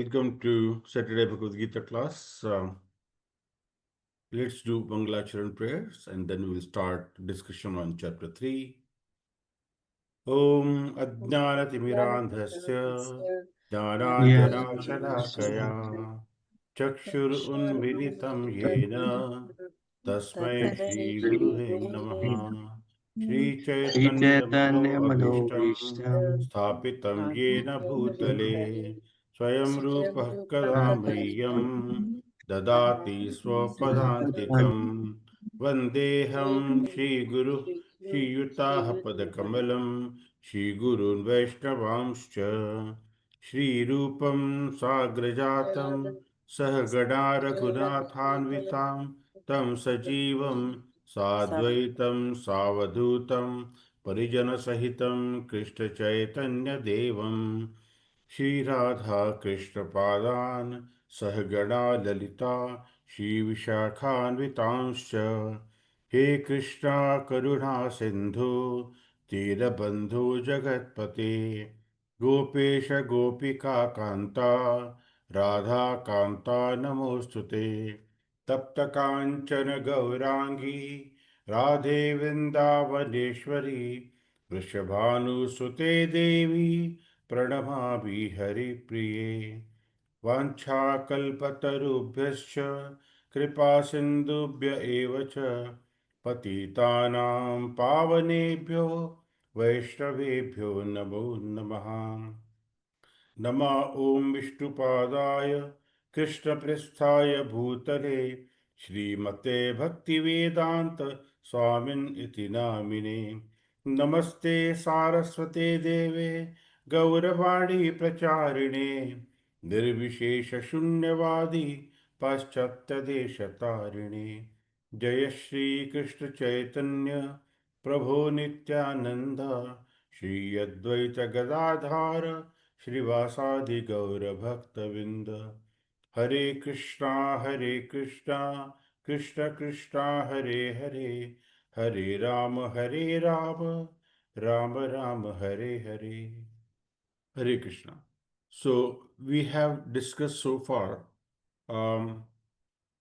welcome to Saturday Bhagavad Gita class. Let's do Mangalacharan prayers and then we will start discussion on chapter 3. Om Ajnanatimirandhasya Jnananjanashalakaya Chakshur Unmilitam Yena Tasmai Shri Guruve Namaha Shri Shri Chaitanya Chaitanya Manobhishtam Manobhishtam Sthapitam Yena Bhutale Swayam Rupah Kada Mriyam Dadati Swapadantikam Vandeham Shri Guru Shri Yutah Padakamalam Shri Gurun Vaishnavamscha Shri Rupam Sagrajatam Sahagada Raghunathanvitam Tam Sajivam Sadvaitam Savadutam Parijana Sahitam Krishna Chaitanya Devam Shri Radha Krishna Padan Sahagada Lalita Shri Vishakhanvitamscha He Krishna Karuna Sindhu Tirabandhu Jagatpate Gopesha Gopika Kanta Radha Kanta Namostute Tapta Kanchana Gaurangi Radhe Vrindavaneshwari Vrishabhanusute Devi Pranamami Haripriye वाञ्छाकल्पतरुभ्यश्च कृपासिन्धुभ्य एव च पतितानां पावनेभ्यो वैष्णवेभ्यो नमो नमः नमः ॐ विष्णुपादाय कृष्णपृष्ठाय भूतले श्रीमते भक्तिवेदान्त स्वामिन् इति नामिने नमस्ते सारस्वते देवे गौरवाणी प्रचारिणे निर्विशेषशून्यवादी पाश्चात्यदेशतारिणे जय श्रीकृष्ण चैतन्य प्रभो नित्यानन्द श्री अद्वैत गदाधार श्रीवासादि गौरभक्तविंद हरे Krishna Krishna Krishna Hare Hare Hare Ram Ram Ram Hare Hare Hare Krishna. So we have discussed so far,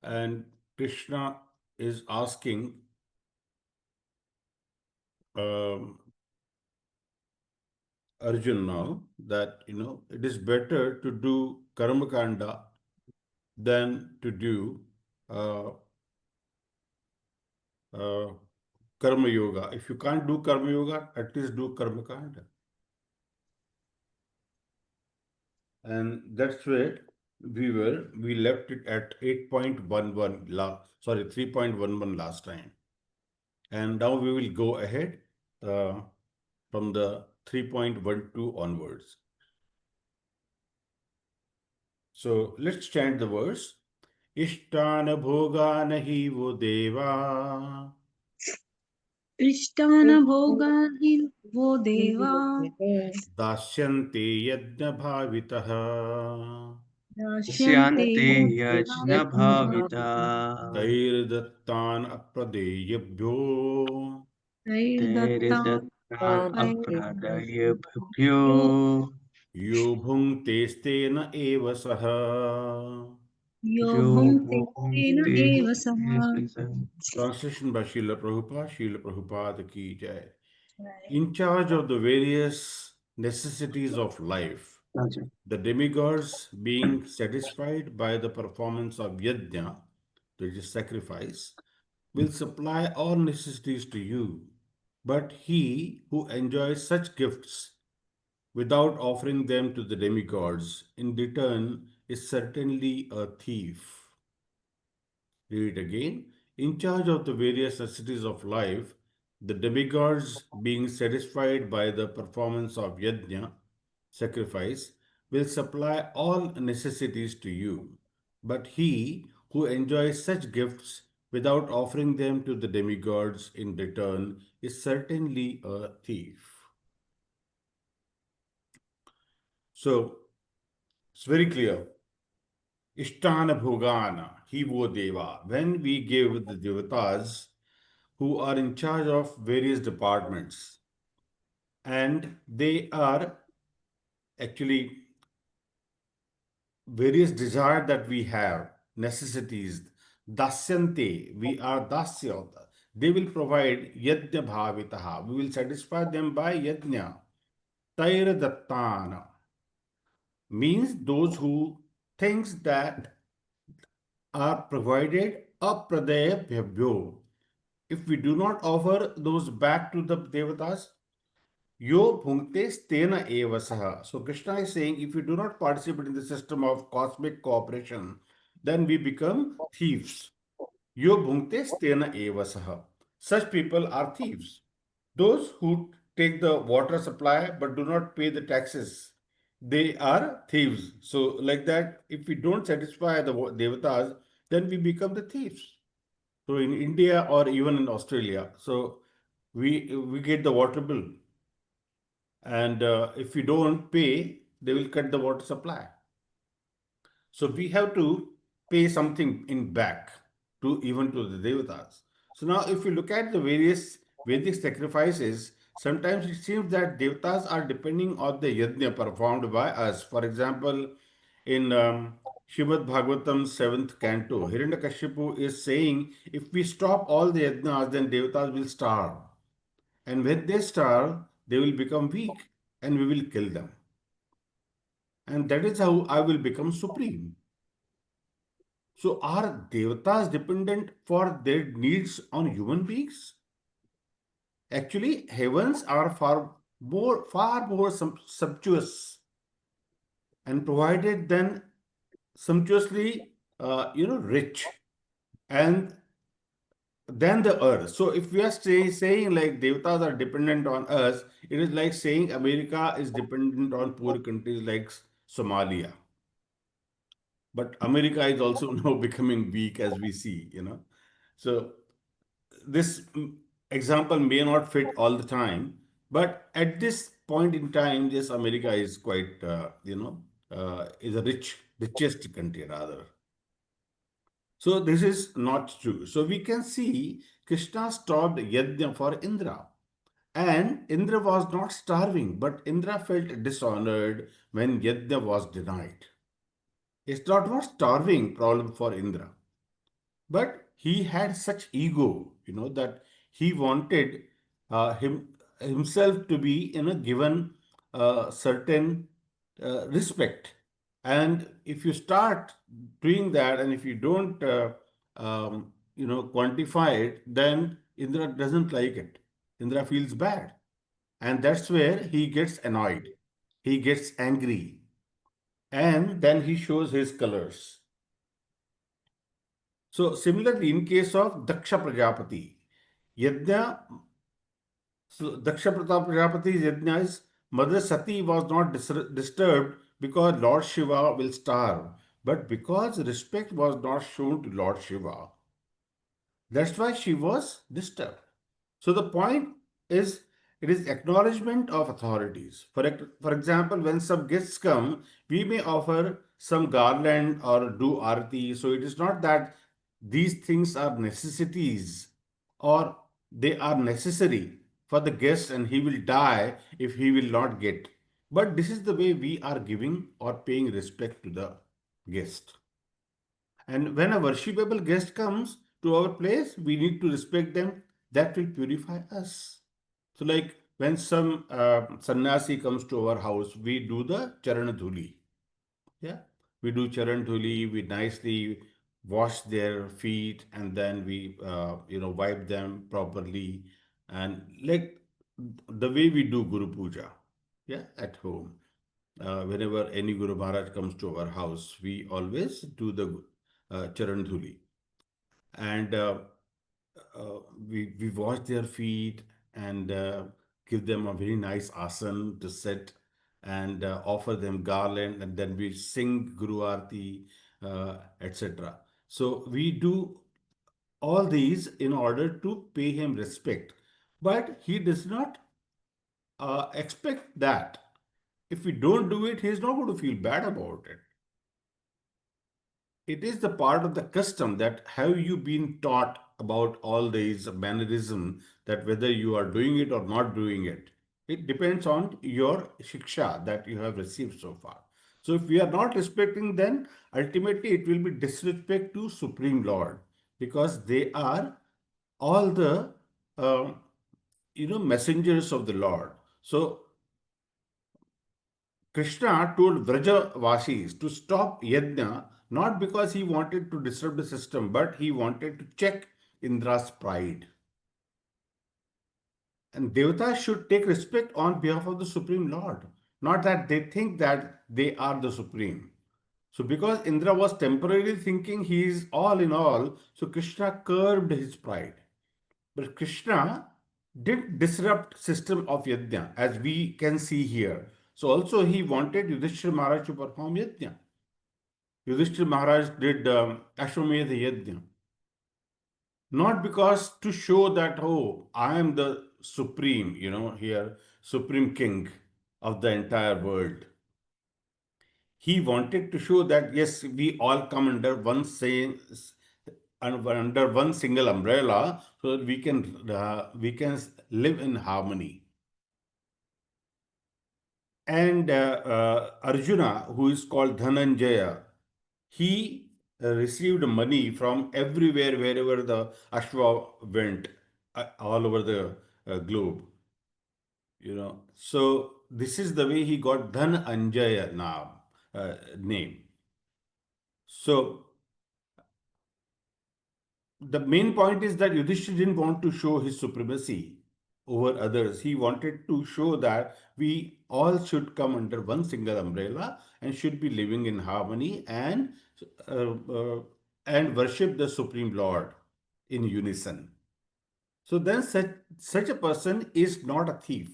and Krishna is asking um, Arjun now that it is better to do karma kanda than to do uh, uh, karma yoga. If you can't do karma yoga, at least do karma kanda. And that's where we left it at 8.11 sorry, 3.11 last time. And now we will go ahead from the 3.12 onwards. So let's chant the verse. Ishtana bhogana hi vo deva इष्टान भोगान् हि वो देवा दास्यन्ते यज्ञ bhavitah दास्यन्ते स्यन्ते यज्ञभाविता तैर्दत्तान् अप्रदेयेभ्यो तैर्दत्तान् तैर्दत्तान् अप्रदयेभ्यो यो भुङ्क्तेस्तेन एव सः यो यो भुङ्क्ते तेन भुङ्क्ते एव सः Translation by Srila Prabhupada ki jai. In charge of the various necessities of life, the demigods being satisfied by the performance of yajna, which is sacrifice, will supply all necessities to you. But he who enjoys such gifts without offering them to the demigods in return is certainly a thief. Read it again. In charge of the various necessities of life, the demigods, being satisfied by the performance of yajna, sacrifice, will supply all necessities to you. But he who enjoys such gifts without offering them to the demigods in return is certainly a thief. So, it's very clear. Ishtana Bhogana, he wo deva. When we give the devatas who are in charge of various departments, and they are actually various desire that we have, necessities, dasyante, we are dasya. They will provide yajna bhavitaha. We will satisfy them by yajna. Taira dattana means those who things that are provided apradaya bhyabhyo. If we do not offer those back to the devatas, yo bhunkte stena evasaha. So Krishna is saying, if you do not participate in the system of cosmic cooperation, then we become thieves. Yo bhunkte stena evasaha. Such people are thieves. Those who take the water supply but do not pay the taxes, they are thieves. So, like that, if we don't satisfy the devatas, then we become the thieves. So, in India or even in Australia, so we get the water bill, and if we don't pay, they will cut the water supply. So we have to pay something in back to even to the devatas. So now if you look at the various Vedic sacrifices, sometimes it seems that devatas are depending on the yajna performed by us. For example, in Srimad Bhagavatam 7th canto, Hiranyakashipu is saying, if we stop all the yajnas, then devatas will starve. And when they starve, they will become weak and we will kill them. And that is how I will become supreme. So are devatas dependent for their needs on human beings? Actually, heavens are far more sumptuous and provided than sumptuously, rich and than the earth. So if we are saying like devatas are dependent on us, it is like saying America is dependent on poor countries like Somalia. But America is also now becoming weak as we see. So this example may not fit all the time, but at this point in time, this America is quite, is a richest country rather. So this is not true. So we can see Krishna stopped Yajna for Indra. And Indra was not starving, but Indra felt dishonored when Yajna was denied. It's not starving problem for Indra. But he had such ego, that he wanted himself to be given certain respect. And if you start doing that, and if you don't, quantify it, then Indra doesn't like it. Indra feels bad, and that's where he gets annoyed. He gets angry, and then he shows his colors. So similarly, in case of Daksha Prajapati, Yajna, so Daksha Prajapati's Yajna is Mother Sati was not disturbed because Lord Shiva will starve, but because respect was not shown to Lord Shiva. That's why she was disturbed. So the point is, it is acknowledgement of authorities. For example, when some guests come, we may offer some garland or do arati. So it is not that these things are necessities or they are necessary for the guest and he will die if he will not get. But this is the way we are giving or paying respect to the guest. And when a worshipable guest comes to our place, we need to respect them. That will purify us. So, like when some sannyasi comes to our house, we do the charan dhuli. Yeah, we do charan dhuli. We nicely wash their feet and then we, wipe them properly, and like the way we do Guru Puja. Yeah, at home. Whenever any Guru Maharaj comes to our house, we always do the charan dhuli, and we wash their feet and give them a very nice asan to sit, and offer them garland, and then we sing Guru Aarti, etc. So we do all these in order to pay him respect, but he does not expect that. If we don't do it, he's not going to feel bad about it. It is the part of the custom that have you been taught about all these mannerism, that whether you are doing it or not doing it. It depends on your shiksha that you have received so far. So if we are not respecting, then ultimately it will be disrespect to Supreme Lord, because they are all the uh, messengers of the Lord. So Krishna told Vrajavasis to stop yajna, not because he wanted to disrupt the system, but he wanted to check Indra's pride. And Devatas should take respect on behalf of the Supreme Lord, not that they think that they are the Supreme. So because Indra was temporarily thinking he is all in all, so Krishna curbed his pride. But Krishna did disrupt system of yajna, as we can see here. So also he wanted Yudhishthira Maharaj to perform yajna. Yudhishthira Maharaj did Ashwamedha yajna. Not because to show that, oh, I am the supreme, here, supreme king of the entire world. He wanted to show that, yes, we all come under one same, under one single umbrella, so that we can live in harmony. And Arjuna, who is called Dhananjaya, he received money from everywhere, wherever the Ashwa went, all over the globe. So this is the way he got Dhananjaya name. So the main point is that Yudhishthira didn't want to show his supremacy over others. He wanted to show that we all should come under one single umbrella and should be living in harmony uh, uh, and worship the Supreme Lord in unison. So then such a person is not a thief.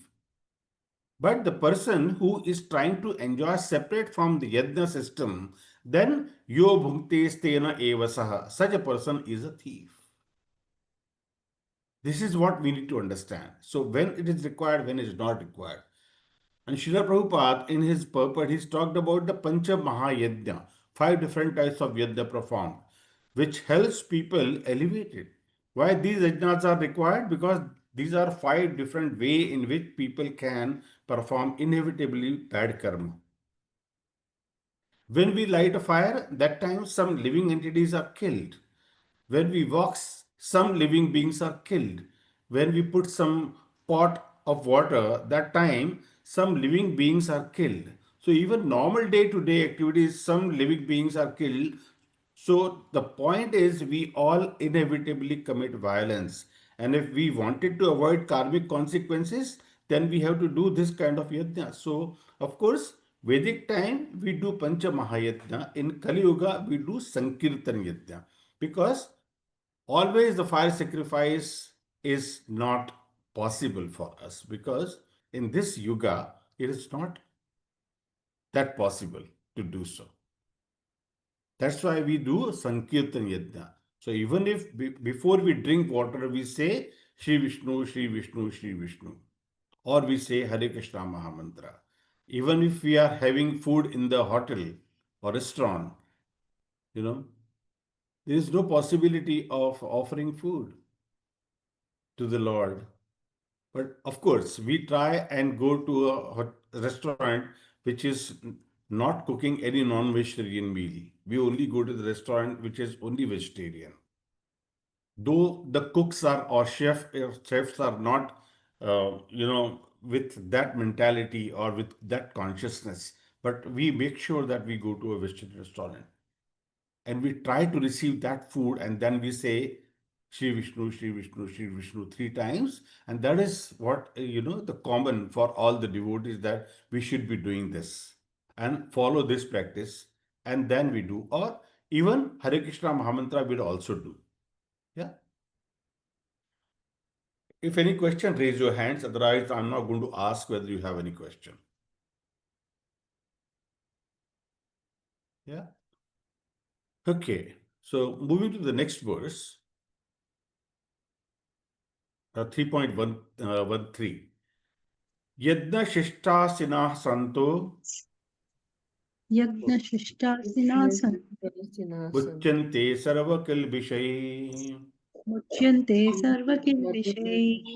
But the person who is trying to enjoy separate from the yajna system, then yo bhukte stena evasaha. Such a person is a thief. This is what we need to understand. So when it is required, when it is not required. And Srila Prabhupada, in his purport, he's talked about the Pancha Mahayajna, 5 different types of yajna performed, which helps people elevate it. Why these yajnas are required? Because these are 5 different ways in which people can perform inevitably bad karma. When we light a fire, that time some living entities are killed. When we walk, some living beings are killed. When we put some pot of water, that time some living beings are killed. So even normal day-to-day activities, some living beings are killed. So the point is we all inevitably commit violence. And if we wanted to avoid karmic consequences, then we have to do this kind of yajna. So of course, Vedic time we do Pancha Mahayajna. In Kali Yuga we do Sankirtan Yajna. Because always the fire sacrifice is not possible for us, because in this yuga it is not that possible to do so. That's why we do Sankirtan Yajna. So even if before we drink water we say Shri Vishnu, Shri Vishnu, Shri Vishnu, or we say Hare Krishna Mahamantra. Even if we are having food in the hotel or restaurant, you know, there is no possibility of offering food to the Lord. But of course, we try and go to a restaurant which is not cooking any non-vegetarian meal. We only go to the restaurant which is only vegetarian. Though the cooks are or chefs are not, with that mentality or with that consciousness, but we make sure that we go to a vegetarian restaurant and we try to receive that food, and then we say Shri Vishnu, Shri Vishnu, Shri Vishnu 3 times. And that is what, the common for all the devotees, that we should be doing this and follow this practice. And then we do, or even Hare Krishna Mahamantra will also do. Yeah. If any question, raise your hands. Otherwise, I'm not going to ask whether you have any question. Yeah. Okay. So moving to the next verse. 3.13 यज्ञ शिष्टासिनाः सन्तो यज्ञशिष्टासिनासन् उच्यन्ते सर्वकिल्बिषैः मुच्यन्ते सर्वकिल्बिषैः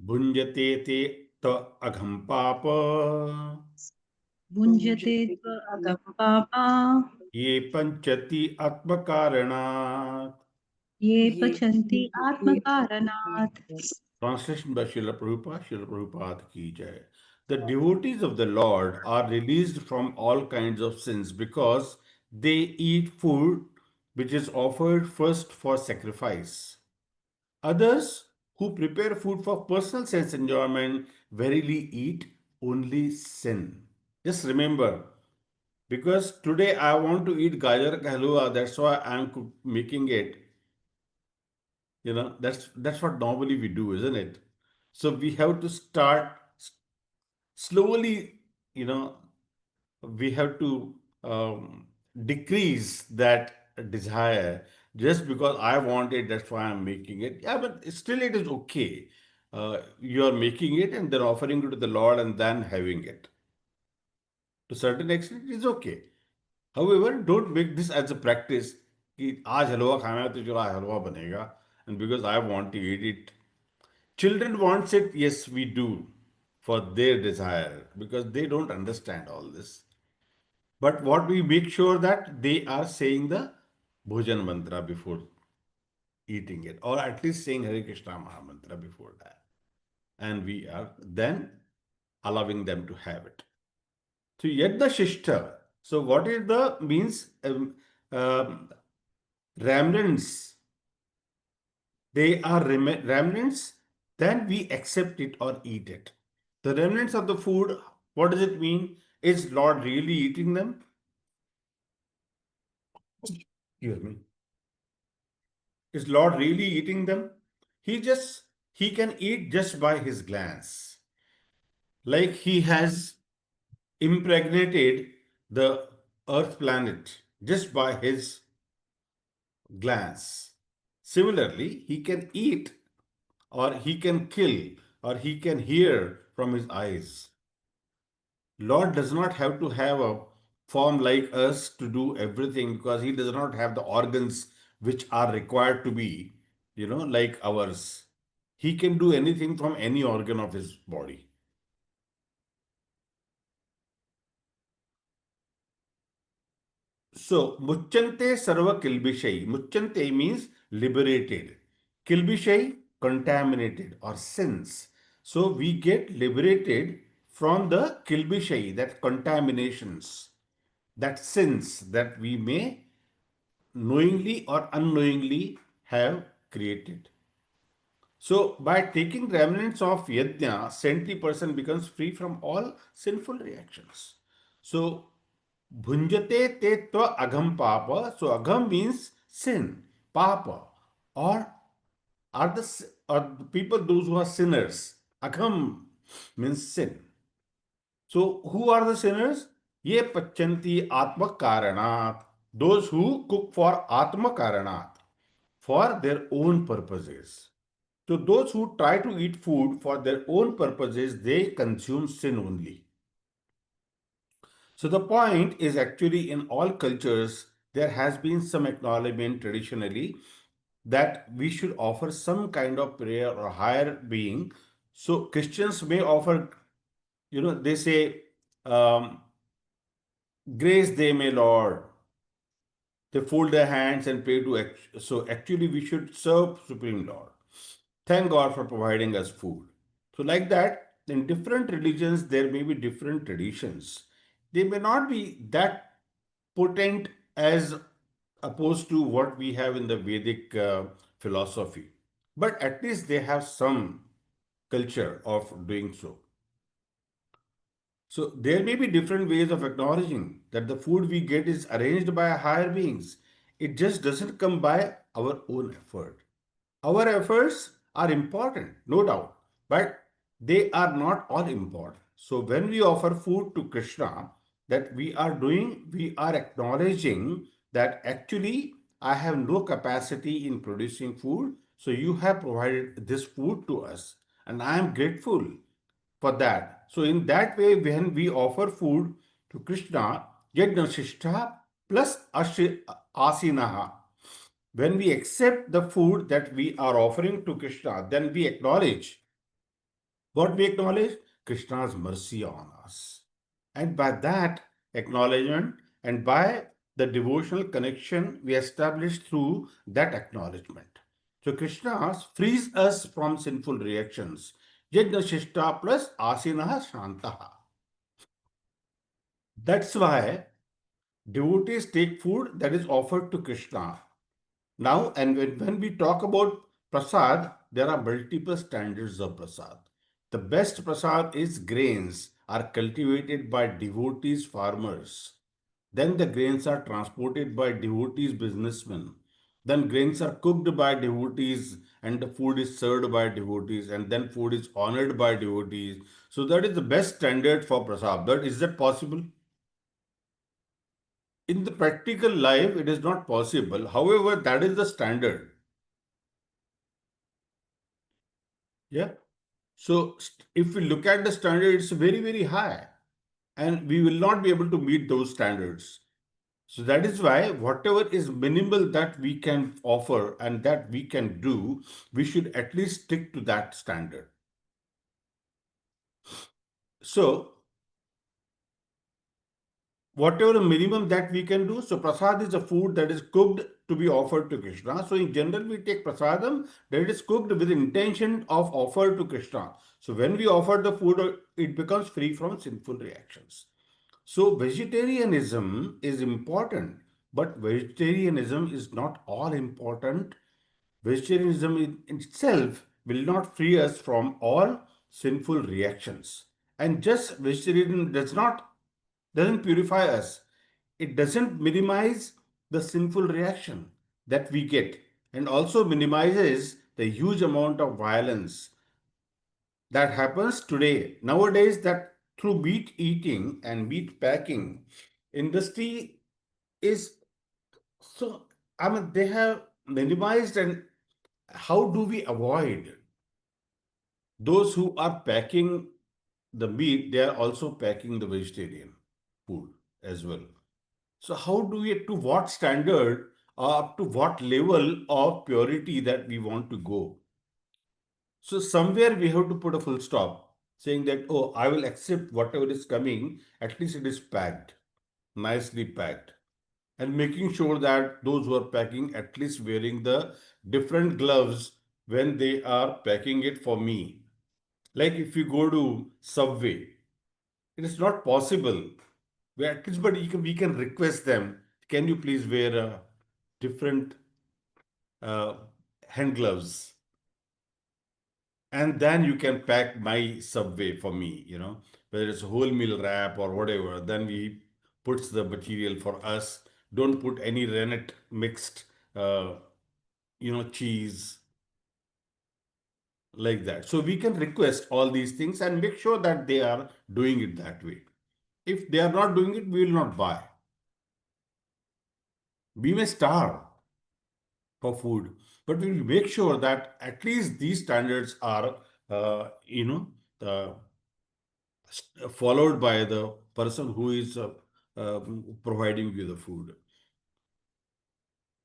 भुञ्जते ते त अघं पाप भुञ्जते अधः पापा ये पंचति आत्मकारणात्. ये पचन्ति आत्मकारणात्। Translation by Srila Prabhupada ki jai. The devotees of the Lord are released from all kinds of sins because they eat food which is offered first for sacrifice. Others who prepare food for personal sense enjoyment verily eat only sin. Just remember, because today I want to eat gajar ka halwa, that's why I'm making it. That's what normally we do, isn't it? So we have to start slowly. You know, we have to decrease that desire. Just because I want it, that's why I'm making it. Yeah, but still it is okay. You are making it and then offering it to the Lord and then having it. To certain extent, it is okay. However, don't make this as a practice कि आज हलवा खाना है तो चलो आज हलवा बनेगा and because I want to eat it. Children wants it, yes, we do for their desire because they don't understand all this. But what we make sure that they are saying the bhojan mantra before eating it, or at least saying Hare Krishna Maha Mantra before that. And we are then allowing them to have it. So yet the shishta. So what is the means um, remnants? They are remnants, then we accept it or eat it. The remnants of the food, what does it mean? Is Lord really eating them? Excuse me. Is Lord really eating them? He can eat just by his glance. Like he has impregnated the earth planet just by his glance. Similarly, he can eat or he can kill or he can hear from his eyes. Lord does not have to have a form like us to do everything because he does not have the organs which are required to be, like ours. He can do anything from any organ of his body. So, Muchante Sarva Kilbishai. Muchante means liberated. Kilbishai, contaminated or sins. So, we get liberated from the Kilbishai, that contaminations, that sins that we may knowingly or unknowingly have created. So, by taking remnants of yajna, saintly person becomes free from all sinful reactions. So, bhunjate te tva agham papa. So, agham means sin, papa, or are the people those who are sinners. Agham means sin. So, who are the sinners? Ye pachanti atma karanat. Those who cook for atma karanat, for their own purposes. So those who try to eat food for their own purposes, they consume sin only. So the point is actually in all cultures, there has been some acknowledgement traditionally that we should offer some kind of prayer or higher being. So Christians may offer, they say, grace they may, Lord. They fold their hands and pray to. So actually, we should serve Supreme Lord. Thank God for providing us food. So, like that, in different religions, there may be different traditions. They may not be that potent as opposed to what we have in the Vedic philosophy, but at least they have some culture of doing so. So there may be different ways of acknowledging that the food we get is arranged by higher beings. It just doesn't come by our own effort. Our efforts are important, no doubt, but they are not all important. So when we offer food to Krishna, that we are acknowledging that actually I have no capacity in producing food, so you have provided this food to us, and I am grateful for that. So in that way, when we offer food to Krishna, yajna shishta plus asinaha. When we accept the food that we are offering to Krishna, then we acknowledge what we acknowledge Krishna's mercy on us. And by that acknowledgement and by the devotional connection we establish through that acknowledgement. So Krishna frees us from sinful reactions. Yajna Shishta plus Asinaha Shantaha. That's why devotees take food that is offered to Krishna. Now, and when we talk about prasad, there are multiple standards of prasad. The best prasad is grains are cultivated by devotees farmers. Then the grains are transported by devotees businessmen. Then grains are cooked by devotees and the food is served by devotees and then food is honored by devotees. So that is the best standard for prasad. But is that possible? In the practical life, it is not possible. However, that is the standard. Yeah. So if we look at the standard, it's very, very high. And we will not be able to meet those standards. So that is why whatever is minimal that we can offer and that we can do, we should at least stick to that standard. So whatever minimum that we can do. So prasad is a food that is cooked to be offered to Krishna. So in general, we take prasadam that is cooked with the intention of offer to Krishna. So when we offer the food, it becomes free from sinful reactions. So vegetarianism is important, but vegetarianism is not all important. Vegetarianism in itself will not free us from all sinful reactions. And just vegetarianism doesn't purify us. It doesn't minimize the sinful reaction that we get and also minimizes the huge amount of violence that happens today nowadays that through meat eating and meat packing industry is so they have minimized. And how do we avoid those who are packing the meat, they are also packing the vegetarian food as well. So how do we, to what standard or up to what level of purity that we want to go? So somewhere we have to put a full stop, saying that, oh, I will accept whatever is coming, at least it is packed, nicely packed. And making sure that those who are packing at least wearing the different gloves when they are packing it for me. Like if you go to Subway, it is not possible. At least, but we can request them. Can you please wear a different uh, hand gloves? And then you can pack my Subway for me, whether it's a whole meal wrap or whatever. Then we puts the material for us. Don't put any rennet mixed, uh, cheese like that. So we can request all these things and make sure that they are doing it that way. If they are not doing it, we will not buy. We may starve for food, but we will make sure that at least these standards are, uh, followed by the person who is providing you the food.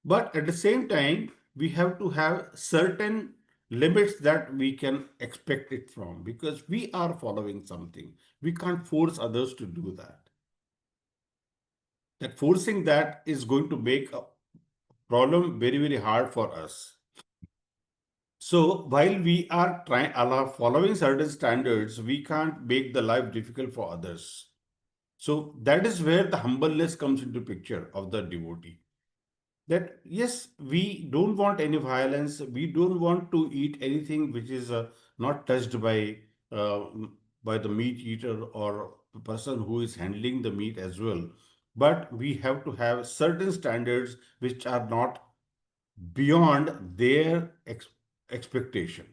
But at the same time, we have to have certain limits that we can expect it from because we are following something. We can't force others to do that. That forcing that is going to make a problem very, very hard for us. So while we are trying following certain standards, we can't make the life difficult for others. So that is where the humbleness comes into picture of the devotee. That yes, we don't want any violence. We don't want to eat anything which is not touched uh, by the meat eater or the person who is handling the meat as well. But we have to have certain standards which are not beyond their expectation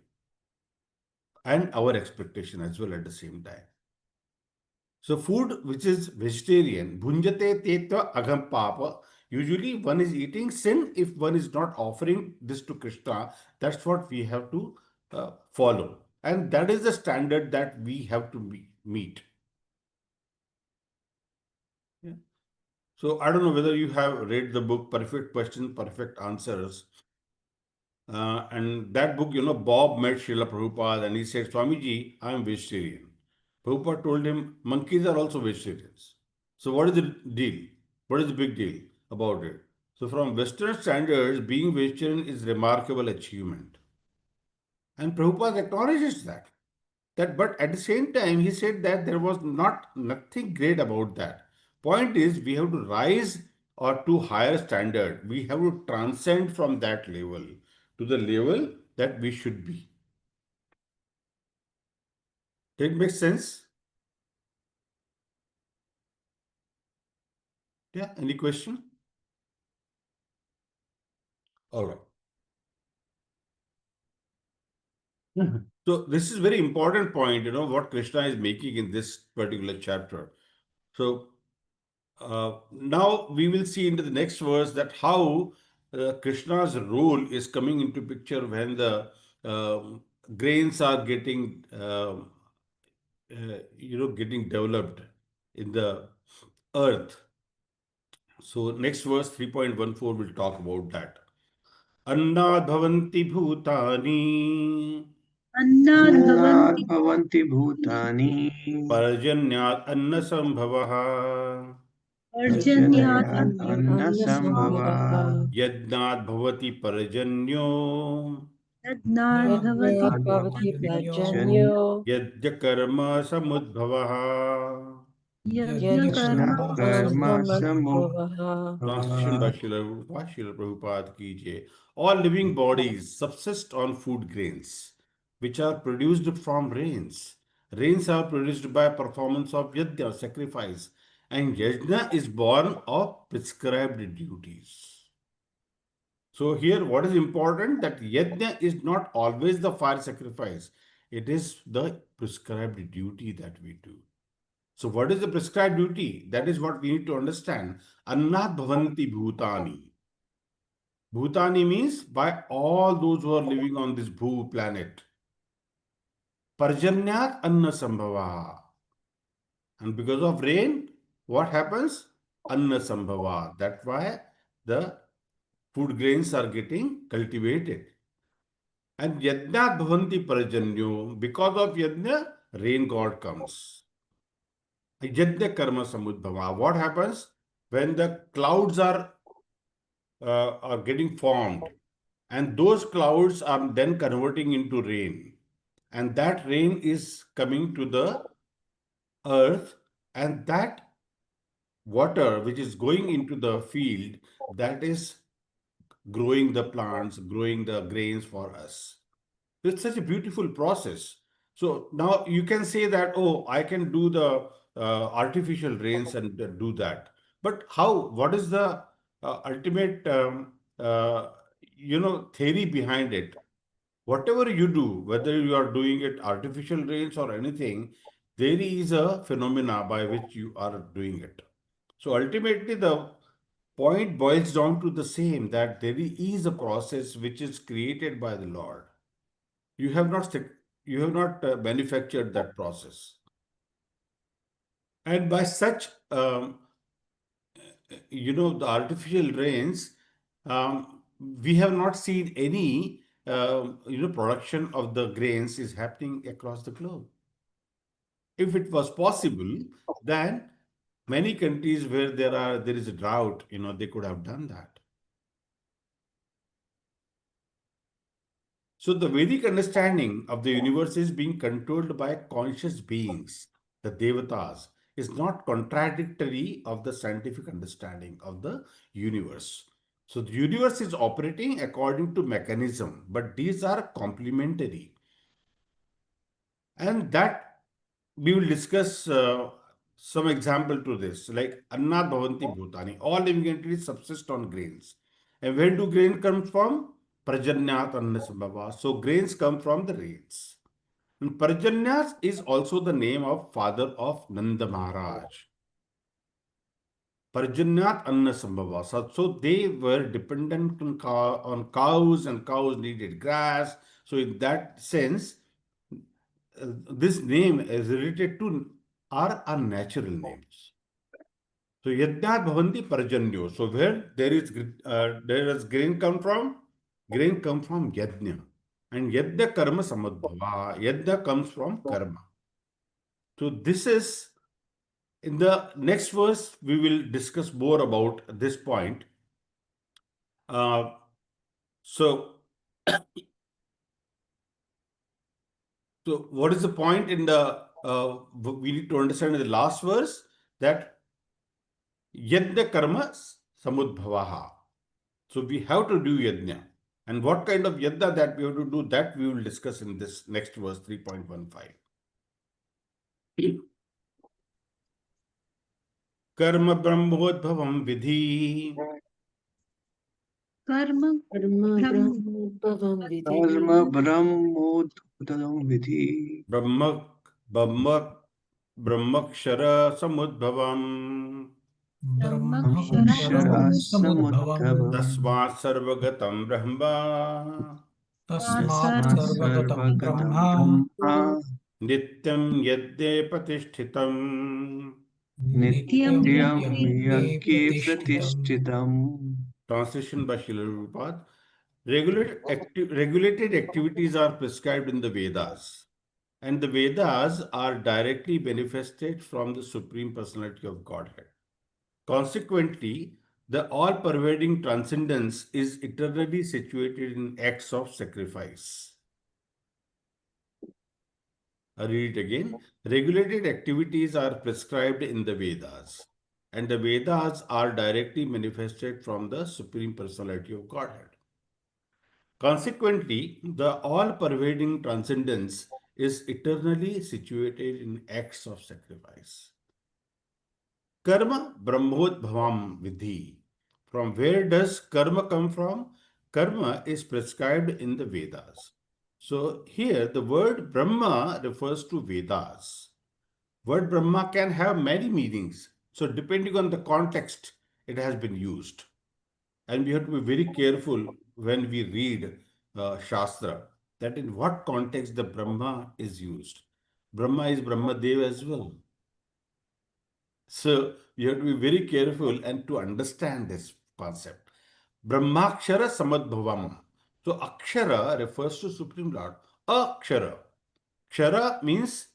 and our expectation as well at the same time. So food which is vegetarian, bhunjate tetva agam papa. Usually one is eating sin if one is not offering this to Krishna. That's what we have to follow. And that is the standard that we have to meet. Yeah. So I don't know whether you have read the book Perfect Question, Perfect Answers. And that book, Bob met Srila Prabhupada and he said, Swamiji, I am vegetarian. Prabhupada told him, monkeys are also vegetarians. So what is the deal? What is the big deal about it? So from Western standards, being vegetarian is remarkable achievement. And Prabhupada acknowledges that. But at the same time, he said that there was nothing great about that. Point is, we have to rise or to higher standard. We have to transcend from that level to the level that we should be. Did it make sense? Yeah. Any question? All right. Mhm. So this is very important point, what Krishna is making in this particular chapter. So now we will see into the next verse that how Krishna's role is coming into picture when the grains are getting, getting developed in the earth. So next verse 3.14 will talk about that. Annad bhavanti bhutani अन्नाद् अन्नात् भवन्ति भवन्ति भूतानि parjanyat anna sambhavaha पर्जन्यात् पर्जन्यात् अन्नसम्भवात् यज्ञात् भवति पर्जन्यो अन्नाद् भवति यज्ञात् भवति पर्जन्यो पर्जन्यो यज्ञकर्म समुद्भवः यज्ञकर्म यज्ञः कर्म Translation by समुद्भवात् Srila Prabhupada ki jai. All living bodies subsist on food grains, which are produced from rains. Rains are produced by performance of yajna, sacrifice, and yajna is born of prescribed duties. So here, what is important that yajna is not always the fire sacrifice. It is the prescribed duty that we do. So what is the prescribed duty? That is what we need to understand. Annat bhavanti bhutani. Bhutani means by all those who are living on this bhu planet. Parjanyat anna sambhava. And because of rain, what happens? Anna sambhava. That's why the food grains are getting cultivated. And yajna bhavanti parajanyo. Because of yajna, rain god comes. Yajna karma samudbhava. What happens when the clouds are getting formed, and those clouds are then converting into rain, and that rain is coming to the earth, and that water which is going into the field, that is growing the plants, growing the grains for us. It's such a beautiful process. So now you can say that, oh, I can do the artificial rains and do that. But how? What is the ultimate, uh, theory behind it? Whatever you do, whether you are doing it artificial rains or anything, there is a phenomena by which you are doing it. So ultimately, the point boils down to the same, that there is a process which is created by the Lord. You have not manufactured that process, and by such the artificial rains, we have not seen any production of the grains is happening across the globe. If it was possible, then many countries where there is a drought, they could have done that. So the Vedic understanding of the universe is being controlled by conscious beings, the devatas, is not contradictory of the scientific understanding of the universe. So the universe is operating according to mechanism, but these are complementary. And that we will discuss some example to this, like Anna Bhavanti Bhutani. All living entities subsist on grains. And where do grains come from? Prajanyat Annasambhava. So grains come from the rains. And Prajanyat is also the name of father of Nanda Maharaj. Parjanyat Annasambhava. So they were dependent on cows, and cows needed grass. So in that sense, this name is related to are natural names. So Yajna Bhavanti Parjanyo. So where there is grain come from? Grain come from Yajna. And Yajna Karma Samadbhava. Yajna comes from Karma. So this is, in the next verse, we will discuss more about this point. Uh, so, so what is the point in the, we need to understand in the last verse that yajna karma samudbhavaha. So we have to do yajna. And what kind of yajna that we have to do, that we will discuss in this next verse 3.15. कर्म ब्रह्मोद्भवम विधि कर्म कर्म ब्रह्म ब्रह्मोद्भवं विधि कर्म ब्रह्मोद्भवं विधि ब्रह्म ब्रह्म ब्रह्मक्षर समुद्भवम ब्रह्मक्षरसमुद्भवम् ब्रह्मक्षरासमुद्भवम् तस्मात् सर्वगतं ब्रह्म तस्मात् सर्वगतं ब्रह्म ब्रह्म नित्यं यद्ये प्रतिष्ठितम् नित्यं नित्यं यज्ञे यज्ञे प्रतिष्ठितम् Translation by Srila Prabhupada. Regulated activities are prescribed in the Vedas, and the Vedas are directly manifested from the Supreme Personality of Godhead. Consequently, the all-pervading transcendence is eternally situated in acts of sacrifice. I read it again. Regulated activities are prescribed in the Vedas, and the Vedas are directly manifested from the Supreme Personality of Godhead. Consequently, the all-pervading transcendence is eternally situated in acts of sacrifice. Karma Brahmodbhavam Vidhi. From where does karma come from? Karma is prescribed in the Vedas. So here the word Brahma refers to Vedas. Word Brahma can have many meanings. So depending on the context, it has been used. And we have to be very careful when we read Shastra, that in what context the Brahma is used. Brahma is Brahmadev as well. So you have to be very careful and to understand this concept. Brahmakshara Samadbhavam. So Akshara refers to Supreme Lord. Akshara. Kshara means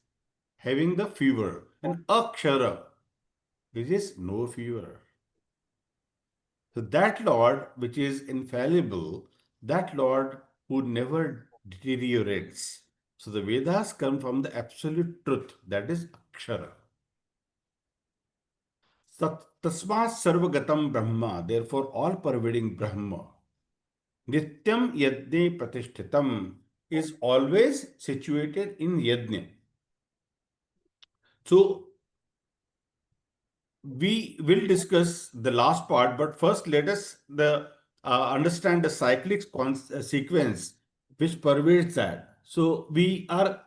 having the fever. And Akshara, which is no fever. So that Lord which is infallible, that Lord who never deteriorates. So the Vedas come from the absolute truth, that is Akshara. Tasmat Sarvagatam Brahma, therefore all pervading Brahma. Nityam Yajne Pratishthitam is always situated in Yajna. So we will discuss the last part, but first let us understand the cyclic sequence which pervades that. So we are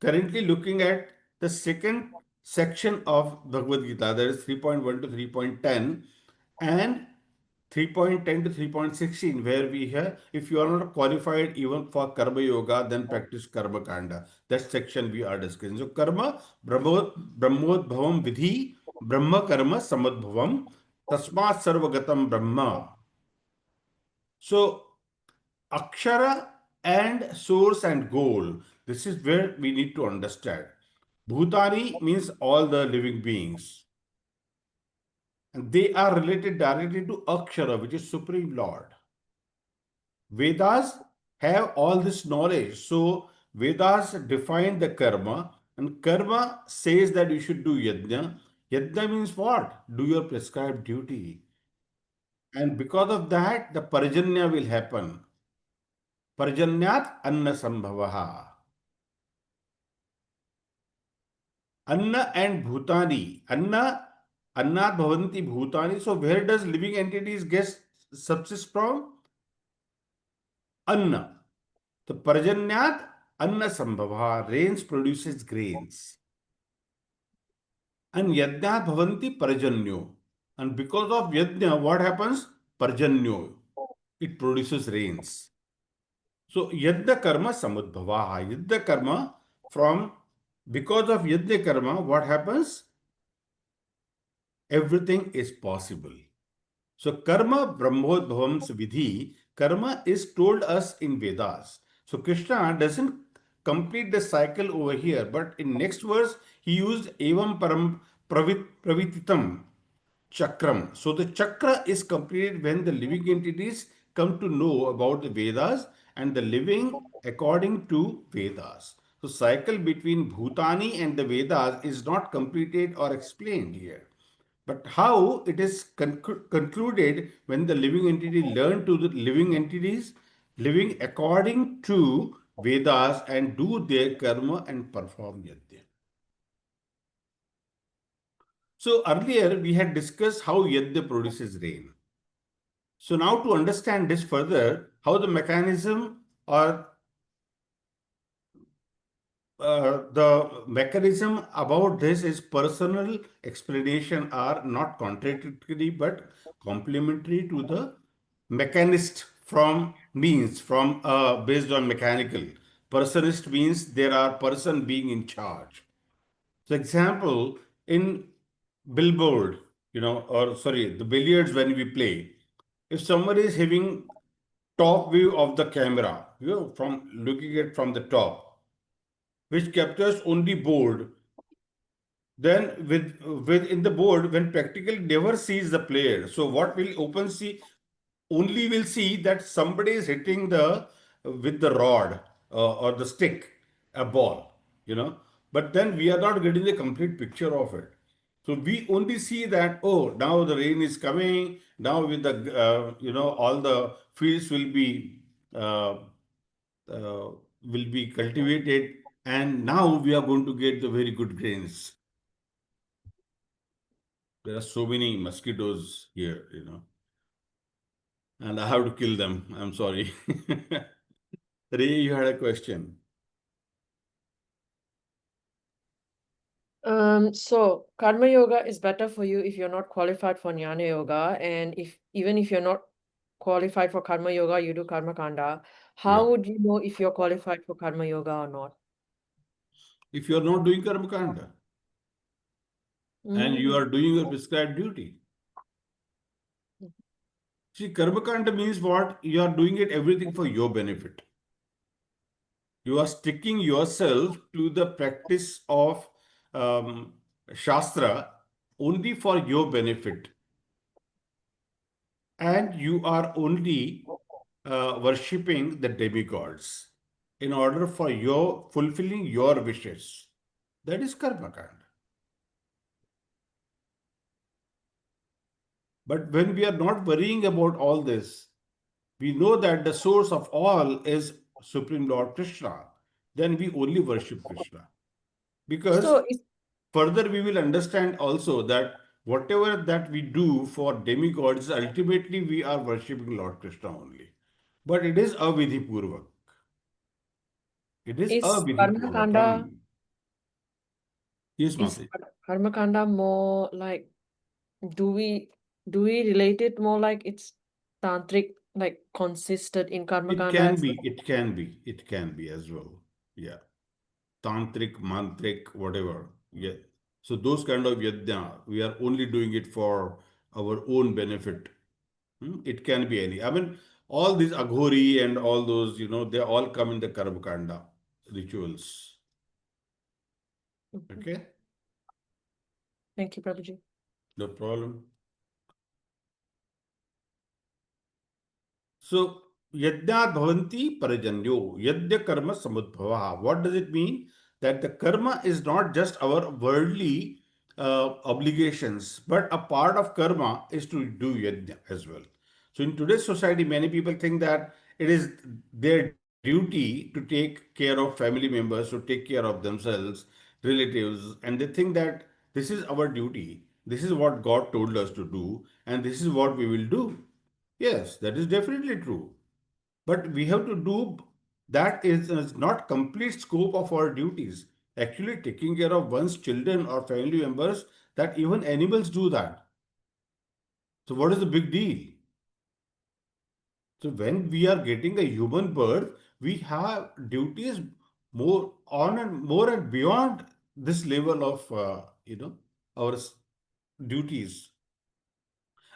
currently looking at the second section of Bhagavad Gita, that is 3.1 to 3.10, and 3.10 to 3.16, where we have, if you are not qualified even for Karma Yoga, then practice Karma Kanda. That section we are discussing. So Karma, Brahmodbhavam Vidhi, Brahma Karma Samadbhavam, Tasmat Sarvagatam Brahma. So Akshara and source and goal, this is where we need to understand. Bhutani means all the living beings. And they are related directly to Akshara, which is Supreme Lord. Vedas have all this knowledge. So Vedas define the karma, and karma says that you should do yajna. Yajna means what? Do your prescribed duty. And because of that, the parjanya will happen. Parjanyat anna sambhavaha. Anna and bhutani. Annat bhavanti bhutani. So where does living entities get subsist from? Anna. So parjanyat anna sambhava. Rains produces grains. And yajna bhavanti parjanyo. And because of yajna, what happens? Parjanyo. It produces rains. So yajna karma samudbhava. Yajna karma from, because of yajna karma, what happens? Everything is possible. So karma brahmodbhavam's vidhi, karma is told us in Vedas. So Krishna doesn't complete the cycle over here. But in next verse, he used evam param pravititam chakram. So the chakra is completed when the living entities come to know about the Vedas and the living according to Vedas. So cycle between Bhutani and the Vedas is not completed or explained here. But how it is concluded when the living entity learn to the living entities living according to Vedas and do their karma and perform yajna. So earlier we had discussed how yajna produces rain. So now to understand this further, how the mechanism or the mechanism about this is personal explanation are not contradictory but complementary to the mechanist from means from based on mechanical. Personist means there are person being in charge. So example in billboard, or sorry, the billiards when we play, if someone is having top view of the camera, from looking at from the top, which captures only board, then with in the board when practically never sees the player. So what will open see only will see that somebody is hitting the with the rod or the stick a ball, but then we are not getting the complete picture of it. So we only see that, oh, now the rain is coming, now with the all the fields uh, will be cultivated, and now we are going to get the very good grains. There are so many mosquitoes here, and I have to kill them. I'm sorry. Ray, you had a question. So karma yoga is better for you if you're not qualified for jnana yoga, and even if you're not qualified for karma yoga, you do karma kanda. Yeah. How would you know if you're qualified for karma yoga or not? If you are not doing karma kanda and you Mm. are doing your prescribed duty. See, karma kanda means what? You are doing it everything for your benefit. You are sticking yourself to the practice of Shastra only for your benefit. And you are only worshipping the demigods in order for your fulfilling your wishes. That is karma kanda. But when we are not worrying about all this, we know that the source of all is Supreme Lord Krishna, then we only worship Krishna. Because So is further we will understand also that whatever that we do for demigods, ultimately we are worshipping Lord Krishna only. But it is avidhi purvak. It is is avidhi karma kanda purvakam. Yes, is Mati. karma kanda more like, do we relate it more like it's tantric, like consisted in karma It kanda can as be, well? it can be, it can be as well. Yeah. Tantric, mantric, whatever. Yeah. So those kind of yajna, we are only doing it for our own benefit. It can be any. I mean, all these aghori and all those, they all come in the Karmakanda rituals. Mhm. Okay? Thank you, Prabhuji. No problem. So, yajna bhavanti parajanyo, yajna karma samudbhava. What does it mean? That the karma is not just our worldly obligations, but a part of karma is to do yajna as well. So, in today's society, many people think that it is their duty to take care of family members, to take care of themselves, relatives, and they think that this is our duty, this is what God told us to do, and this is what we will do. Yes, that is definitely true. But we have to do that is not complete scope of our duties. Actually, taking care of one's children or family members, that even animals do that. So what is the big deal? So when we are getting a human birth, we have duties more and beyond this level of our duties.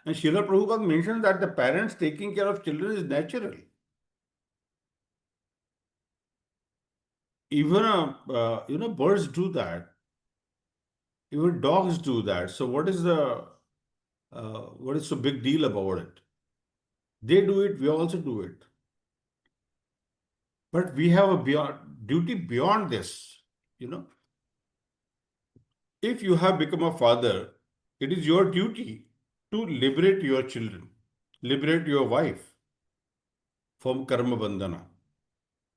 And Srila Prabhupada mentioned that the parents taking care of children is natural. Even birds do that. Even dogs do that. So what is so big deal about it? They do it. We also do it. But we have a duty beyond this. You know, if you have become a father, it is your duty to liberate your children, liberate your wife from karma bandhana.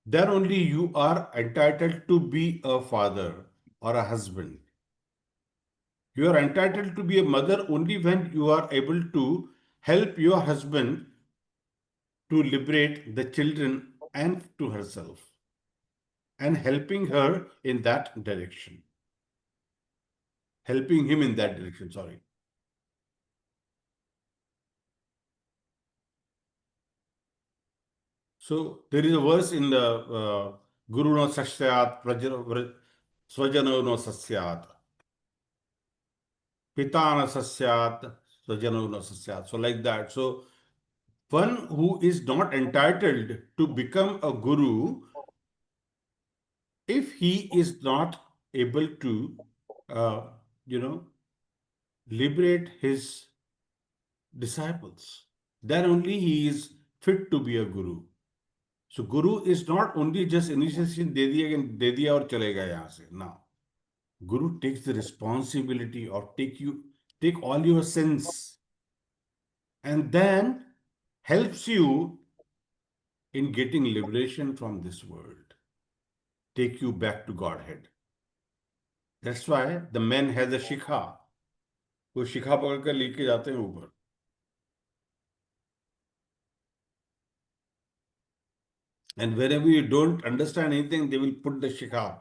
Then only you are entitled to be a father or a husband. You are entitled to be a mother only when you are able to help your husband to liberate the children and to herself and helping her in that direction. Helping him in that direction, sorry. So there is a verse in the Guru no sasyat, swajano no sasyat, pita no sasyat, swajano no sasyat. So like that. So one who is not entitled to become a guru if he is not able to, uh, you know, liberate his disciples, then only he is fit to be a guru. So guru is not only just initiation दे दिया और चलेगा यहाँ से. Now, guru takes the responsibility of take all your sins and then helps you in getting liberation from this world, take you back to Godhead. That's why the man has a shikha. वो शिखा पकड़ कर लेके जाते हैं ऊपर. And wherever you don't understand anything, they will put the shikha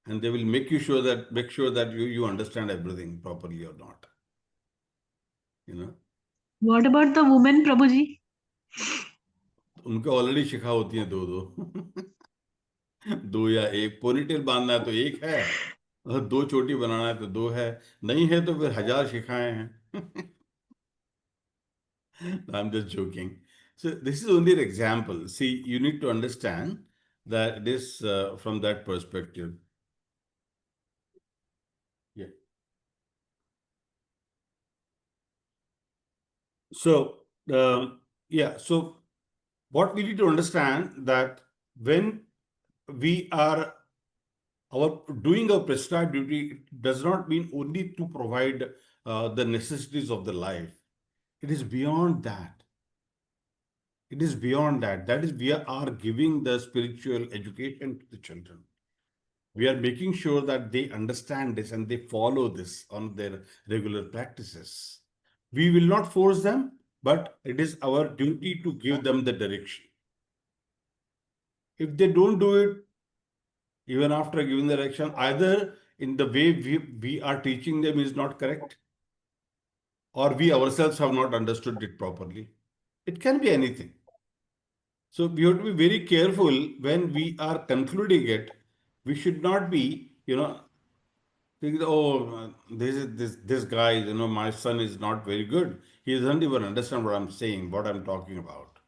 and they will make sure that you understand everything properly or not. You know. What about the women, Prabhuji? उनके already शिखा होती हैं दो दो या एक. Ponytail बांधना है तो एक है और दो चोटी बनाना है तो दो है. नहीं है तो फिर 1000 शिखाएं हैं. I'm just joking. So this is only an example. See, you need to understand that it is from that perspective. Yeah. So, yeah. So what we need to understand that when we are doing our prescribed duty does not mean only to provide the necessities of the life. It is beyond that. It is beyond that. That is, we are giving the spiritual education to the children. We are making sure that they understand this and they follow this on their regular practices. We will not force them, but it is our duty to give them the direction. If they don't do it, even after giving the direction, either in the way we are teaching them is not correct, or we ourselves have not understood it properly. It can be anything. So we have to be very careful when we are concluding it. We should not be, thinking, oh, this guy, my son is not very good. He doesn't even understand what I'm saying, what I'm talking about.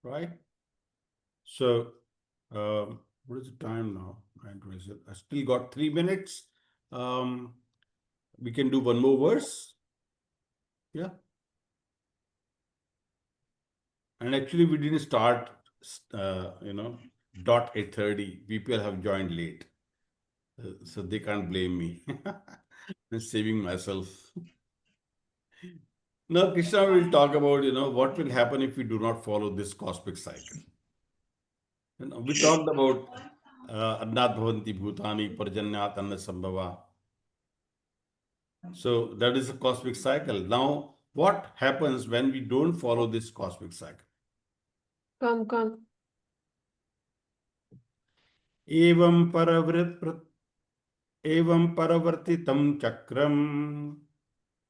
Right? So, what is the time now? 9:27. I still got 3 minutes. We can do one more verse. Yeah. And actually, we didn't start, dot 8:30. People have joined late. So they can't blame me. I'm saving myself. Now, Krishna will talk about, what will happen if we do not follow this cosmic cycle. We talked about Annat Bhavanti Bhutani Parjanyat Anna Sambhava. So that is a cosmic cycle. Now, what happens when we don't follow this cosmic cycle? Come. Evam paravartitam chakram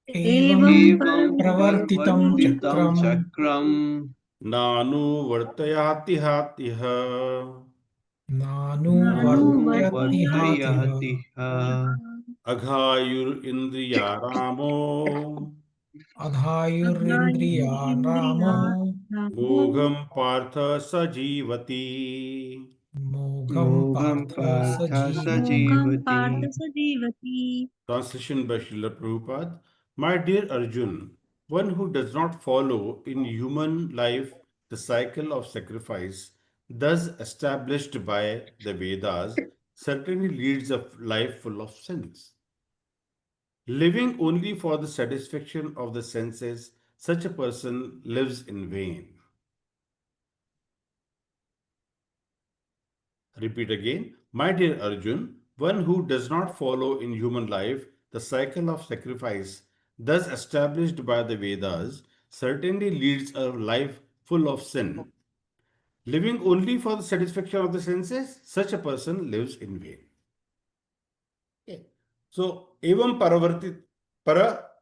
Evam pravartitam pravartitam chakram nanu vartayati hatiha nanu vartayatiha aghayur indriyaramo अधायुरिन्द्रियारामः मोघम Partha स जीवति. मोघं मोघं पार्थ स पार्थ स जीवति. Translation by Srila Prabhupada. My dear Arjun, one who does not follow in human life the cycle of sacrifice, thus established by the Vedas, certainly leads a life full of sins. Living only for the satisfaction of the senses, such a person lives in vain. Repeat again. My dear Arjun, one who does not follow in human life the cycle of sacrifice, thus established by the Vedas, certainly leads a life full of sin. Living only for the satisfaction of the senses, such a person lives in vain. Okay. So, evam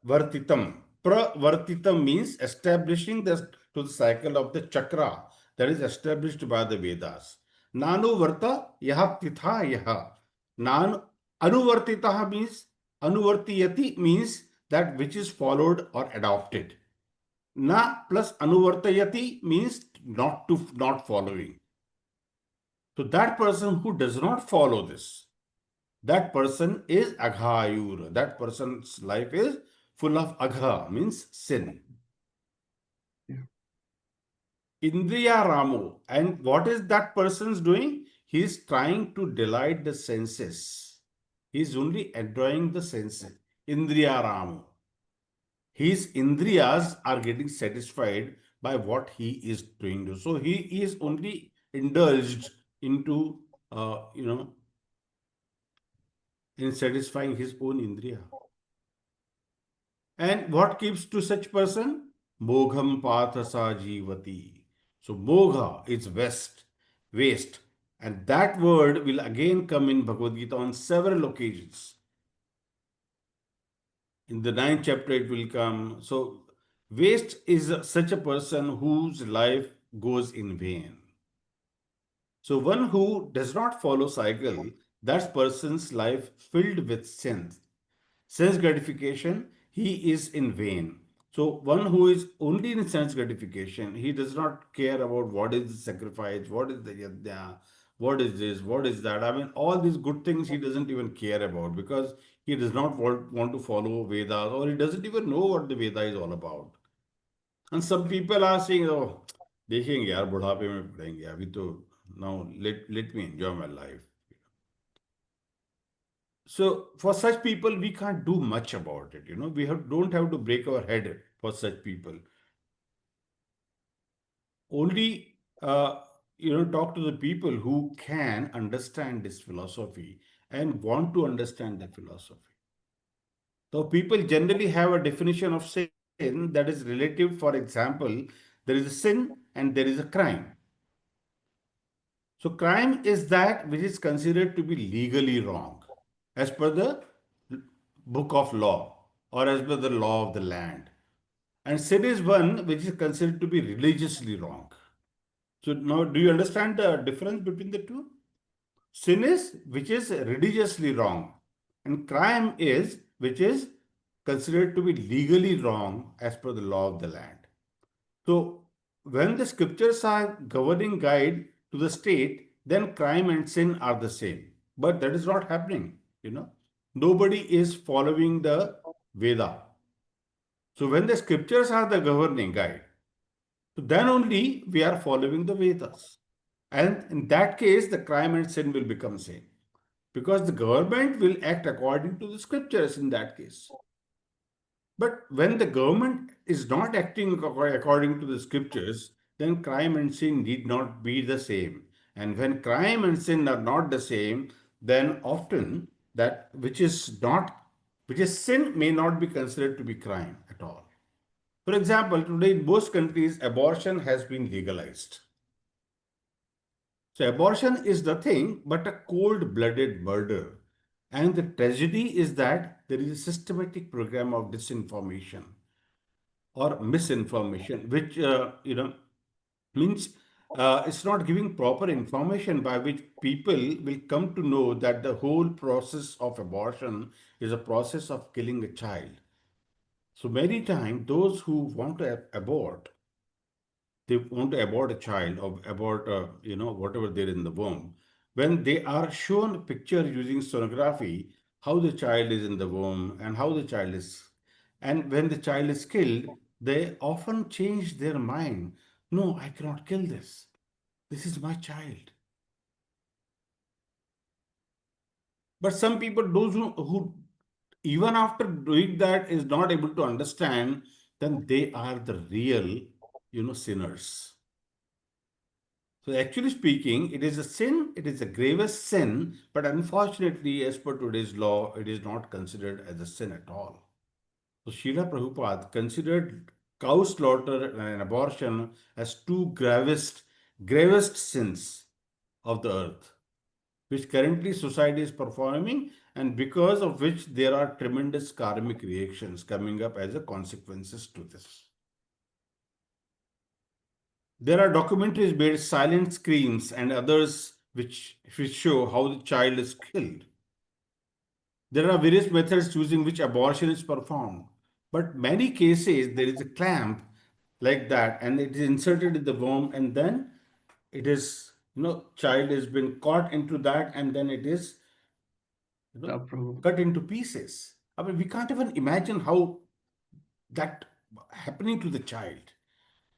paravartitam. Pravartitam means establishing to the cycle of the chakra that is established by the Vedas. Nanu varta yaha titha yaha. Nan anuvartitaha means anuvartiyati means that which is followed or adopted. Na plus anuvartayati means not following. So that person who does not follow this, that person is aghayur. That person's life is full of agha, means sin. Yeah. Indriya Ramo. And what is that person's doing? He is trying to delight the senses. He is only enjoying the senses. Indriya Ramo. His indriyas are getting satisfied by what he is doing. So he is only indulged into, in satisfying his own indriya. And what keeps to such person? Mogham pathasa jivati. So mogha is waste. And that word will again come in Bhagavad Gita on several occasions. In the ninth chapter it will come. So waste is such a person whose life goes in vain. So one who does not follow cycle, that person's life filled with sins. Sense gratification, he is in vain. So one who is only in sense gratification, he does not care about what is the sacrifice, what is the yajna, what is this, what is that. I mean, all these good things he doesn't even care about because he does not want to follow Vedas or he doesn't even know what the Veda is all about. And some people are saying, oh, देखेंगे यार बुढ़ापे में पढ़ेंगे अभी तो now let me enjoy my life. So for such people, we can't do much about it. Don't have to break our head for such people. Only talk to the people who can understand this philosophy and want to understand the philosophy. So people generally have a definition of sin that is relative. For example, there is a sin and there is a crime. So crime is that which is considered to be legally wrong as per the book of law or as per the law of the land. And sin is one which is considered to be religiously wrong. So now do you understand the difference between the two? Sin is which is religiously wrong and crime is which is considered to be legally wrong as per the law of the land. So when the scriptures are governing guide to the state, then crime and sin are the same. But that is not happening. Nobody is following the Veda. So when the scriptures are the governing guide, so then only we are following the Vedas. And in that case, the crime and sin will become same. Because the government will act according to the scriptures in that case. But when the government is not acting according to the scriptures, then crime and sin need not be the same. And when crime and sin are not the same, then often that which is sin may not be considered to be crime at all. For example, today in most countries, abortion has been legalized. So abortion is nothing but a cold-blooded murder. And the tragedy is that there is a systematic program of disinformation or misinformation, which means it's not giving proper information by which people will come to know that the whole process of abortion is a process of killing a child. So many times, those who want to abort, they want to abort a child or abort, whatever there in the womb. When they are shown a picture using sonography, how the child is in the womb and how the child is, and when the child is killed, they often change their mind. No, I cannot kill this. This is my child. But some people, those who even after doing that is not able to understand, then they are the real, sinners. So actually speaking, it is a sin, it is a gravest sin, but unfortunately, as per today's law, it is not considered as a sin at all. So Srila Prabhupada considered cow slaughter and an abortion as two gravest sins of the earth, which currently society is performing, and because of which there are tremendous karmic reactions coming up as a consequences to this. There are documentaries based silent screams and others which show how the child is killed. There are various methods using which abortion is performed. But many cases there is a clamp like that and it is inserted in the womb, and then it is, child has been caught into that, and then it is, cut into pieces. I mean, we can't even imagine how that happening to the child,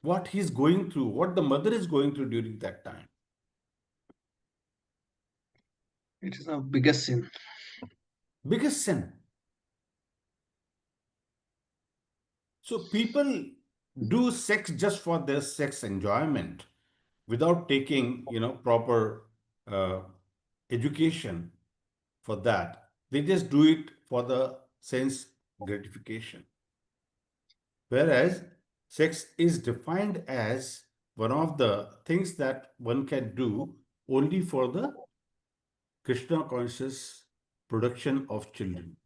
what he's going through, what the mother is going through during that time. It is our biggest sin. Biggest sin. So people do sex just for their sex enjoyment without taking, proper uh, education for that. They just do it for the sense gratification. Whereas sex is defined as one of the things that one can do only for the Krishna conscious production of children.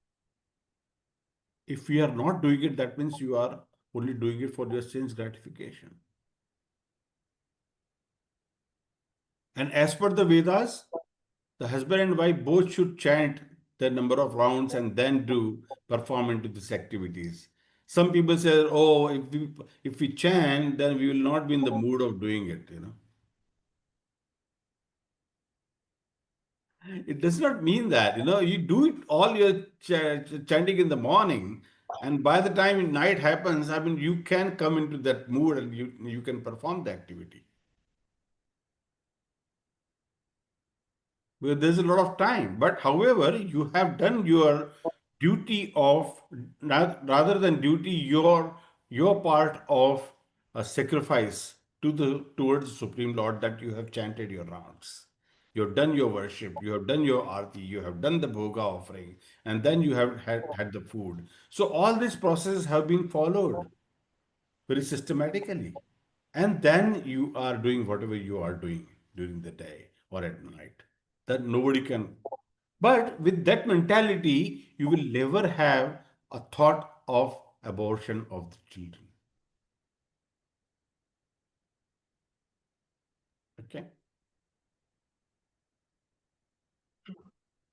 If we are not doing it, that means you are only doing it for your sense gratification. And as per the Vedas, the husband and wife both should chant the number of rounds and then do perform into these activities. Some people say, oh, if we chant, then we will not be in the mood of doing it. It does not mean that, you do it all your chanting in the morning, and by the time night happens, I mean, you can come into that mood and you can perform the activity. Because there's a lot of time. But however, you have done your duty of, rather than duty, your part of a sacrifice towards the Supreme Lord, that you have chanted your rounds. You have done your worship, you have done your arti, you have done the bhoga offering, and then you have had the food. So all these processes have been followed very systematically. And then you are doing whatever you are doing during the day or at night. That nobody can. But with that mentality, you will never have a thought of abortion of the children. Okay.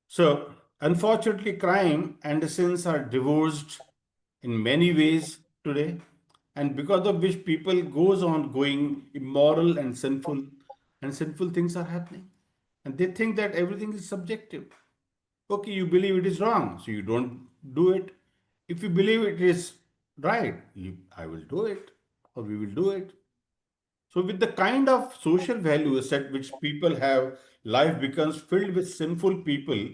So, unfortunately, crime and sins are divorced in many ways today, and because of which people goes on going immoral and sinful things are happening, and they think that everything is subjective. Okay, you believe it is wrong, so you don't do it. If you believe it is right, I will do it, or we will do it. So, with the kind of social values at which people have, life becomes filled with sinful people.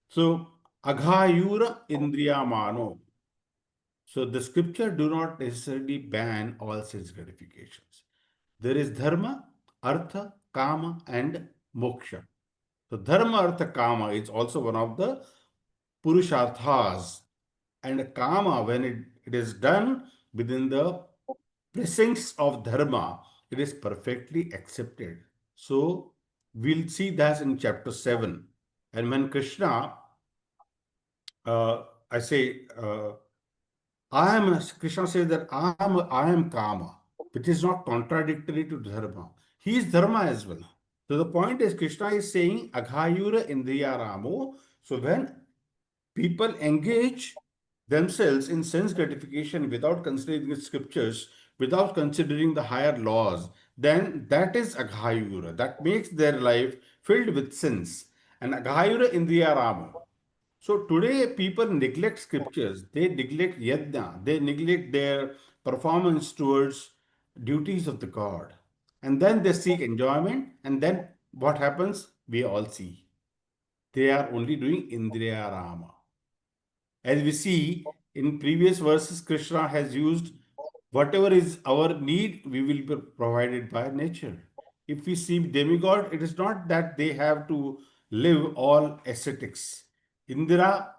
So, aghayura indriya mano. So, the scripture do not necessarily ban all sense gratifications. There is dharma, artha, kama, and moksha. So, dharma, artha, kama is also one of the purusharthas, and kama, when it is done within the precincts of dharma, it is perfectly accepted. So we'll see that in chapter 7. And when Krishna, I say, Krishna says that I am kama, which is not contradictory to dharma. He is dharma as well. So the point is, Krishna is saying aghayura indriya ramo. So when people engage themselves in sense gratification without considering the scriptures, without considering the higher laws, then that is aghayura. That makes their life filled with sins. And aghayura indriya rama. So today people neglect scriptures, they neglect yajna, they neglect their performance towards duties of the God. And then they seek enjoyment, and then what happens? We all see. They are only doing indriya rama. As we see in previous verses, Krishna has used whatever is our need, we will be provided by nature. If we see demigod, it is not that they have to live all ascetics. Indra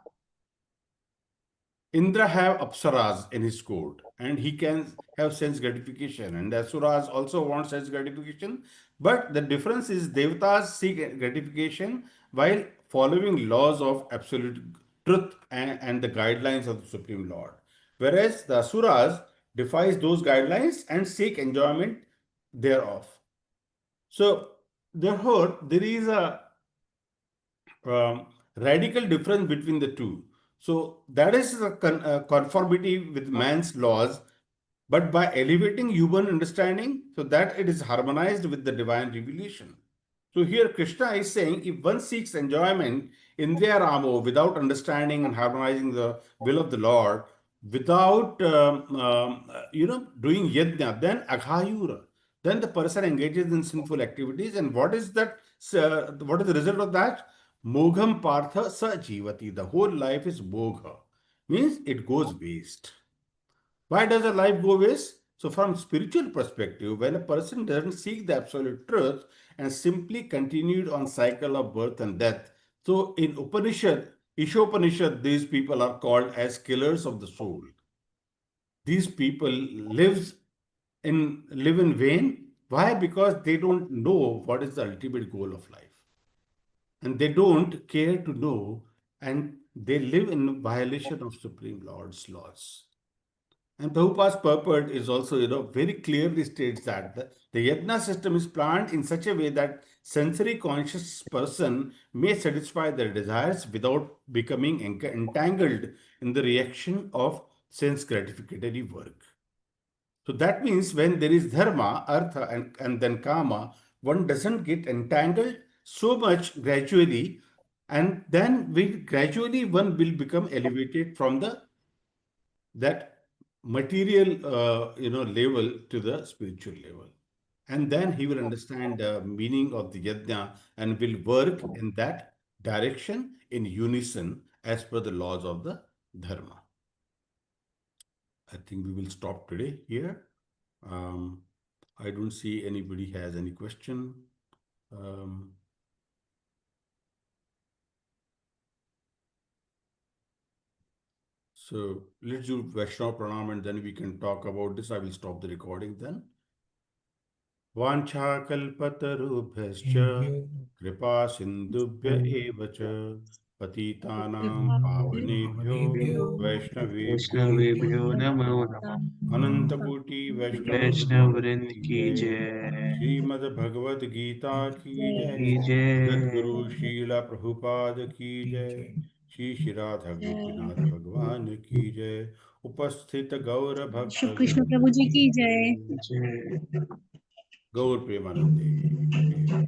Indra have apsaras in his court and he can have sense gratification, and asuras also want sense gratification. But the difference is devatas seek gratification while following laws of absolute truth and the guidelines of the Supreme Lord. Whereas the asuras defies those guidelines and seek enjoyment thereof. So therefore there is a radical difference between the two. So that is a conformity with man's laws, but by elevating human understanding so that it is harmonized with the divine revelation. So here Krishna is saying if one seeks enjoyment in their ramo without understanding and harmonizing the will of the Lord, without doing yajna, then aghayura, then the person engages in sinful activities, and what is that? What is the result of that? Mogham partha sa jivati. The whole life is mogha, means it goes waste. Why does a life go waste? So from spiritual perspective, when a person doesn't seek the absolute truth and simply continued on cycle of birth and death, so in Upanishad, Ishopanishad, these people are called as killers of the soul. These people live in vain. Why? Because they don't know what is the ultimate goal of life. And they don't care to know, and they live in violation of Supreme Lord's laws. And Prabhupada's purport is also, very clearly states that the yajna system is planned in such a way that sensory conscious person may satisfy their desires without becoming entangled in the reaction of sense gratificatory work. So that means when there is dharma, artha, and then kama, one doesn't get entangled so much gradually, and then gradually one will become elevated from that material level to the spiritual level, and then he will understand the meaning of the yajna and will work in that direction in unison as per the laws of the dharma. I think we will stop today here. I don't see anybody has any question. So let's do Vaishnava Pranam and then we can talk about this. I will stop the recording then. Vancha kalpatarubhyascha kripa sindhubhya eva cha patitanam pavanebhyo Vaishnavebhyo Vaishnavebhyo namo namo namo. Anantakoti Vaishnava Vaishnav Vrind Vrind ki ki jai. jai. Srimad Bhagavad Gita ki Ki jai. Jagat Guru jai. Srila Prabhupada ki jai. Shri Shri Radha Gopinath Bhagwan ki jai. उपस्थित गौर भक्त शुभ कृष्ण प्रभु जी की जय। Jai. गौर प्रेमानंदे हरे हरे।